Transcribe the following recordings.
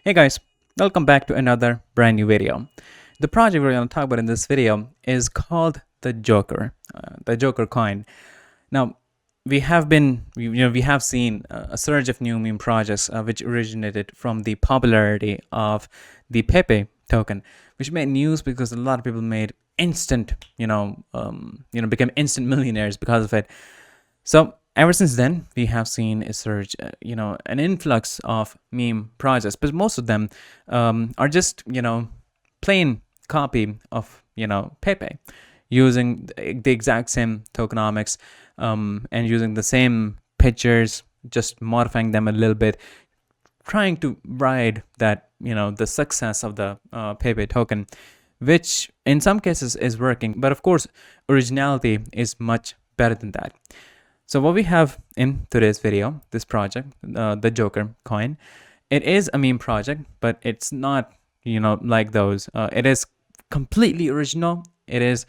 Hey guys, welcome back to another brand new video. The project we're going to talk about in this video is called the Joker coin. Now, we have seen a surge of new meme projects which originated from the popularity of the Pepe token, which made news because a lot of people made instant, became instant millionaires because of it. So ever since then, we have seen a surge, an influx of meme projects, but most of them are just, plain copy of, Pepe, using the exact same tokenomics and using the same pictures, just modifying them a little bit, trying to ride that, the success of the Pepe token, which in some cases is working. But of course, originality is much better than that. So what we have in today's video, this project, the Joker coin, it is a meme project, but it's not, like those. It is completely original. It is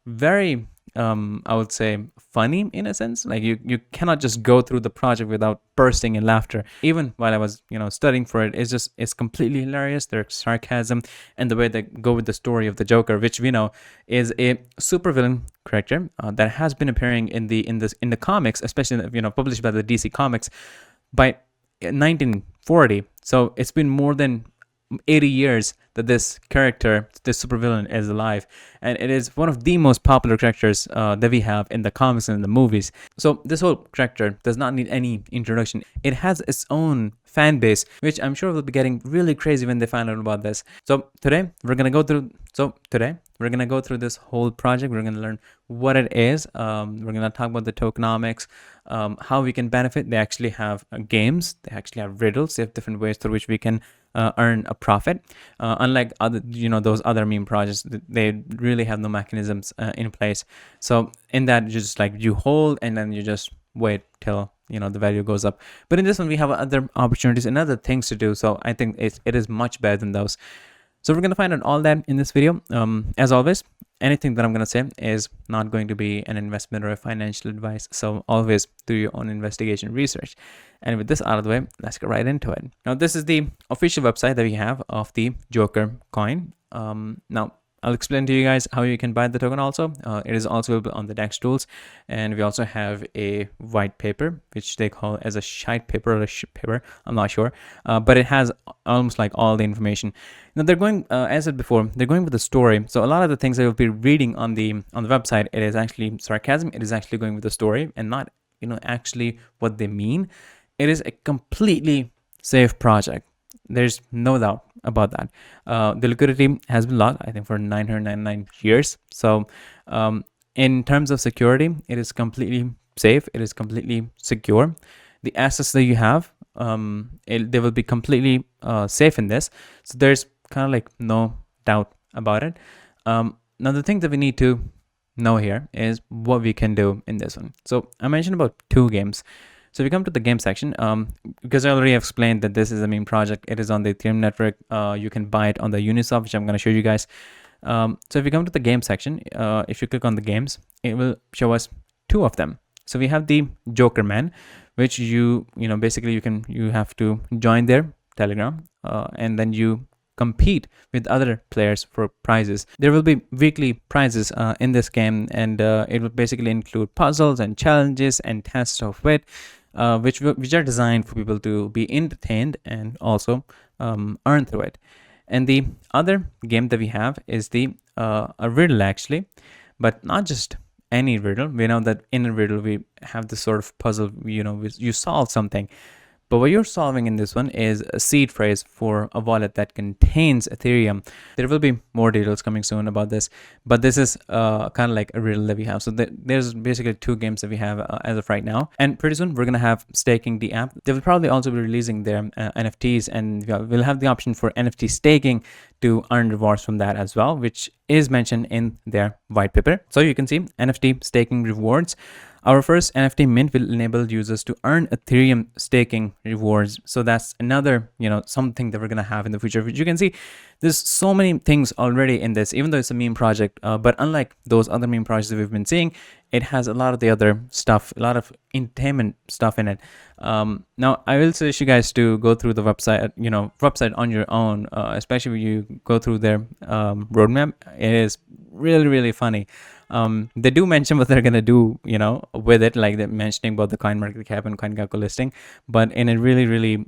very, I would say, funny in a sense. Like you cannot just go through the project without bursting in laughter. Even while I was, studying for it, it's completely hilarious. There's sarcasm and the way they go with the story of the Joker, which we know is a supervillain character that has been appearing in the comics, especially published by the DC Comics by 1940. So it's been more than 80 years that this character, this supervillain, is alive, and it is one of the most popular characters that we have in the comics and in the movies. So this whole character does not need any introduction. It has its own fan base, which I'm sure will be getting really crazy when they find out about this. So today we're gonna go through this whole project. We're gonna learn what it is. We're gonna talk about the tokenomics, how we can benefit. They actually have games. They actually have riddles. They have different ways through which we can earn a profit. Unlike other, those other meme projects, they really have no mechanisms in place. So in that, you hold and then you just wait till the value goes up. But in this one, we have other opportunities and other things to do. So I think it is much better than those. So we're going to find out all that in this video. As always, anything that I'm going to say is not going to be an investment or a financial advice. So always do your own investigation research. And with this out of the way, let's get right into it. Now, this is the official website that we have of the Joker coin. Now, I'll explain to you guys how you can buy the token also. It is also available on the DEX tools. And we also have a white paper, which they call as a shite paper or a shit paper. I'm not sure. But it has almost like all the information. Now they're going, as I said before, they're going with the story. So a lot of the things that you'll be reading on the website, it is actually sarcasm. It is actually going with the story and not, actually what they mean. It is a completely safe project. There's no doubt about that. The liquidity has been locked, I think, for 999 years. So in terms of security, it is completely safe. It is completely secure. The assets that you have, they will be completely safe in this. So there's kind of like no doubt about it. Now, the thing that we need to know here is what we can do in this one. So I mentioned about 2 games. So if we come to the game section, because I already explained that this is a meme project, it is on the Ethereum network. You can buy it on the Uniswap, which I'm going to show you guys. So if you come to the game section, if you click on the games, it will show us 2 of them. So we have the Joker Man, which basically you have to join their Telegram, and then you compete with other players for prizes. There will be weekly prizes in this game, and it will basically include puzzles and challenges and tests of wit, which are designed for people to be entertained and also earn through it. And the other game that we have is a riddle, actually, but not just any riddle. We know that in a riddle we have this sort of puzzle, you solve something. But what you're solving in this one is a seed phrase for a wallet that contains Ethereum. There will be more details coming soon about this, but this is kind of like a riddle that we have. So there's basically 2 games that we have as of right now. And pretty soon we're going to have Staking the app. They will probably also be releasing their NFTs, and we'll have the option for NFT staking to earn rewards from that as well, which is mentioned in their white paper. So you can see NFT staking rewards Our first NFT mint will enable users to earn Ethereum staking rewards. So that's another, something that we're gonna have in the future. Which you can see, there's so many things already in this, even though it's a meme project. But unlike those other meme projects that we've been seeing, it has a lot of the other stuff, a lot of entertainment stuff in it. Now, I will suggest you guys to go through the website on your own, especially when you go through their roadmap. It is really, really funny. They do mention what they're gonna do, with it, like they're mentioning about the coin market cap and coin gecko listing, but in a really, really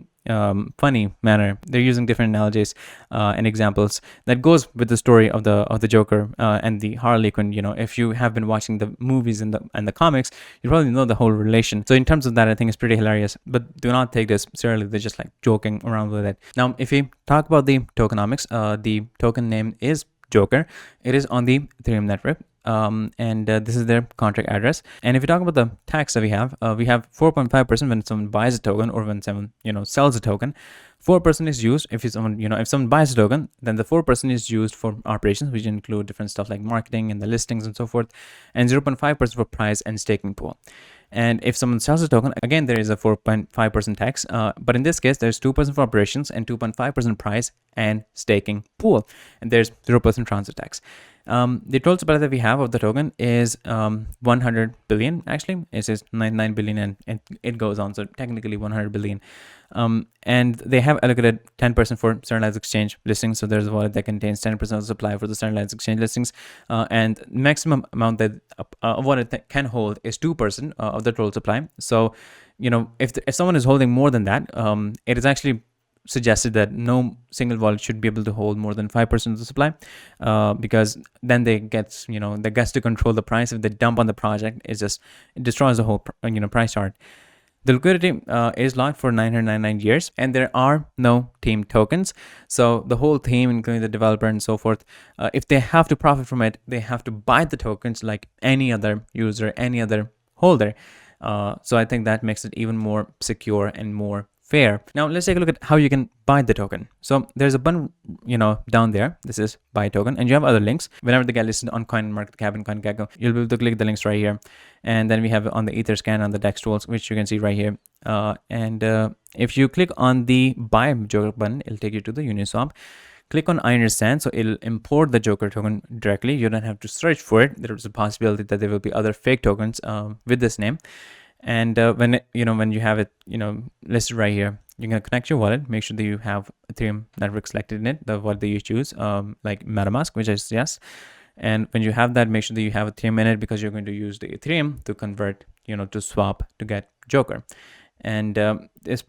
funny manner. They're using different analogies and examples that goes with the story of the Joker and the Harley Quinn. If you have been watching the movies and the comics, you probably know the whole relation. So in terms of that, I think it's pretty hilarious. But do not take this seriously. They're just like joking around with it. Now, if we talk about the tokenomics, the token name is Joker. It is on the Ethereum network. And this is their contract address. And if you talk about the tax that we have 4.5% when someone buys a token or when someone sells a token. 4% is used if someone buys a token, then the 4% is used for operations, which include different stuff like marketing and the listings and so forth, and 0.5% for price and staking pool. And if someone sells a token, again, there is a 4.5% tax. But in this case, there's 2% for operations and 2.5% price and staking pool. And there's 0% transfer tax. The total supply that we have of the token is 100 billion. Actually, it says 99 billion and it goes on. So technically 100 billion. And they have allocated 10% for centralized exchange listings. So there's a wallet that contains 10% of the supply for the centralized exchange listings. And maximum amount that a wallet can hold is 2% of the total supply. So, if someone is holding more than that, it is actually suggested that no single wallet should be able to hold more than 5% of the supply, because then they get to control the price. If they dump on the project, it destroys the whole price chart. The liquidity is locked for 999 years, and there are no team tokens. So the whole team, including the developer and so forth, if they have to profit from it, they have to buy the tokens like any other user, any other holder. So I think that makes it even more secure and more fair. Now let's take a look at how you can buy the token. So there's a button, down there. This is buy token, and you have other links. Whenever they get listed on CoinMarketCap and CoinGecko, you'll be able to click the links right here. And then we have on the Etherscan on the DEX tools, which you can see right here. And if you click on the buy Joker button, it'll take you to the Uniswap. Click on I understand, so it'll import the Joker token directly. You don't have to search for it. There is a possibility that there will be other fake tokens with this name. And when you have it listed right here, you're going to connect your wallet. Make sure that you have Ethereum network selected in it, the wallet that you choose, like MetaMask, which is yes. And when you have that, make sure that you have Ethereum in it, because you're going to use the Ethereum to convert, to swap to get Joker. And it's a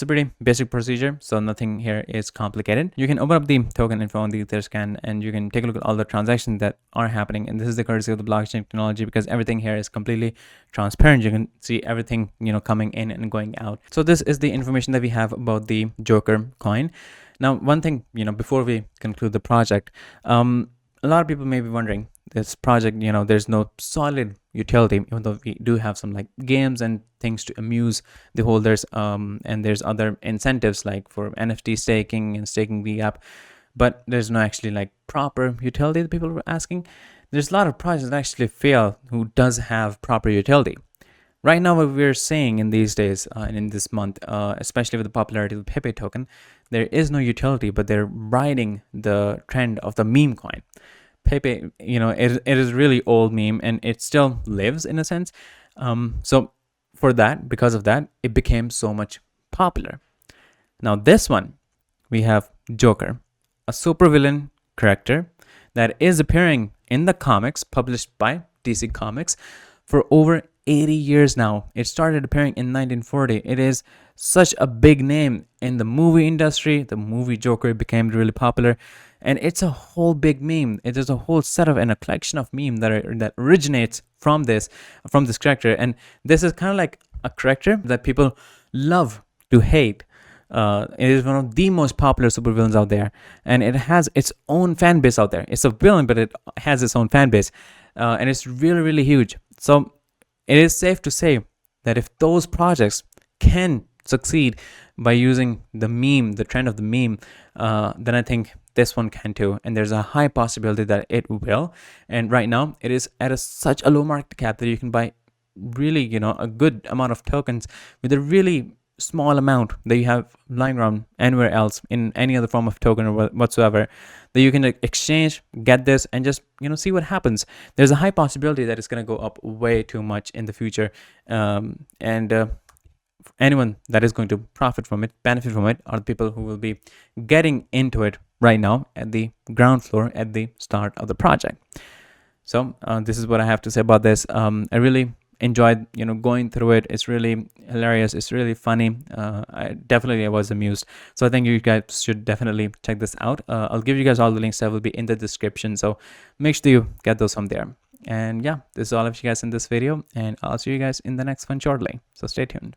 pretty basic procedure, so nothing here is complicated. You can open up the token info on the Etherscan, and you can take a look at all the transactions that are happening. And this is the courtesy of the blockchain technology, because everything here is completely transparent. You can see everything coming in and going out. So this is the information that we have about the Joker coin. Now, one thing before we conclude the project, a lot of people may be wondering, this project, there's no solid utility, even though we do have some like games and things to amuse the holders, and there's other incentives like for NFT staking and staking the app, but there's no actually like proper utility that people were asking. There's a lot of projects that actually fail who does have proper utility. Right now, what we're seeing in these days and in this month, especially with the popularity of the Pepe token, there is no utility, but they're riding the trend of the meme coin. Pepe, it is really old meme, and it still lives in a sense. So because of that, it became so much popular. Now this one, we have Joker, a supervillain character that is appearing in the comics published by DC Comics for over 80 years now. It started appearing in 1940. It is such a big name in the movie industry. The movie Joker became really popular, and it's a whole big meme. It is a whole set of and a collection of meme that originates from this character. And this is kind of like a character that people love to hate. It is one of the most popular supervillains out there, and it has its own fan base out there. It's a villain, but it has its own fan base, and it's really, really huge. So it is safe to say that if those projects can succeed by using the meme, the trend of the meme, then I think this one can too. And there's a high possibility that it will. And right now, it is at such a low market cap that you can buy really, a good amount of tokens with a really small amount that you have lying around anywhere else in any other form of token or whatsoever, that you can exchange, get this, and just see what happens. There's a high possibility that it's going to go up way too much in the future, and anyone that is going to profit from it, benefit from it, are the people who will be getting into it right now at the ground floor at the start of the project. So this is what I have to say about this. I really enjoyed going through it. It's really hilarious, it's really funny. I was amused, so I think you guys should definitely check this out. I'll give you guys all the links that will be in the description, so make sure you get those from there. And yeah, this is all of you guys in this video, and I'll see you guys in the next one shortly, so stay tuned.